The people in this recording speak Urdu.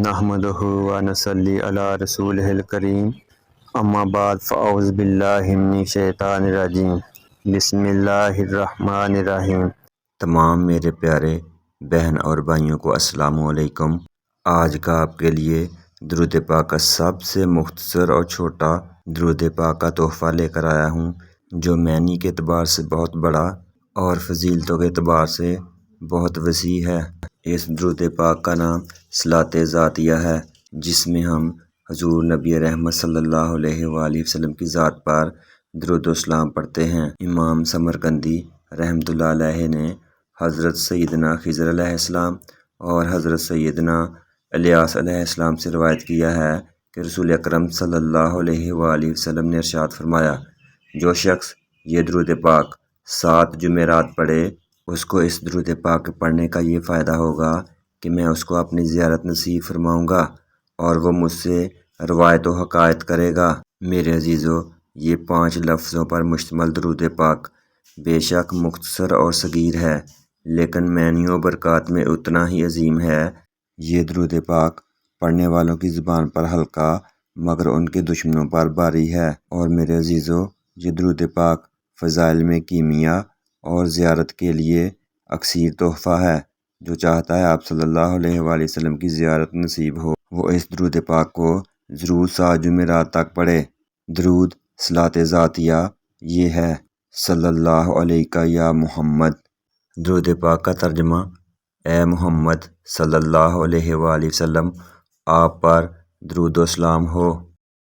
نحمدہ ونصلی علی رسولہ الکریم اما بعد فاعوذ باللہ من الشیطان الرجیم بسم اللہ الرحمن الرحیم۔ تمام میرے پیارے بہن اور بھائیوں کو السلام علیکم۔ آج کا آپ کے لیے درود پاک کا سب سے مختصر اور چھوٹا درود پاک کا تحفہ لے کر آیا ہوں، جو معنی کے اعتبار سے بہت بڑا اور فضیلتوں کے اعتبار سے بہت وسیع ہے۔ اس درود پاک کا نام صلاۃ ذاتیہ ہے، جس میں ہم حضور نبی رحمت صلی اللہ علیہ وآلہ وسلم کی ذات پر درود و سلام پڑھتے ہیں۔ امام سمرقندی رحمۃ اللہ علیہ نے حضرت سیدنا خضر علیہ السلام اور حضرت سیدنا الیاس علیہ السلام سے روایت کیا ہے کہ رسول اکرم صلی اللہ علیہ وآلہ وسلم نے ارشاد فرمایا، جو شخص یہ درود پاک 7 جمعرات پڑھے، اس کو اس درود پاک پڑھنے کا یہ فائدہ ہوگا کہ میں اس کو اپنی زیارت نصیب فرماؤں گا اور وہ مجھ سے روایت و حکایت کرے گا۔ میرے عزیزو، یہ 5 لفظوں پر مشتمل درود پاک بے شک مختصر اور صغیر ہے، لیکن معنی و برکات میں اتنا ہی عظیم ہے۔ یہ درود پاک پڑھنے والوں کی زبان پر ہلکا مگر ان کے دشمنوں پر بھاری ہے۔ اور میرے عزیزو، یہ درود پاک فضائل میں کیمیا اور زیارت کے لیے اکثیر تحفہ ہے۔ جو چاہتا ہے آپ صلی اللہ علیہ وآلہ وسلم کی زیارت نصیب ہو، وہ اس درود پاک کو ضرور 7 جمعرات تک پڑھے۔ درود صلاۃ ذاتیہ یہ ہے: صلی اللہ علیہ یا محمد۔ درود پاک کا ترجمہ: اے محمد صلی اللہ علیہ وآلہ وسلم، آپ پر درود و سلام ہو۔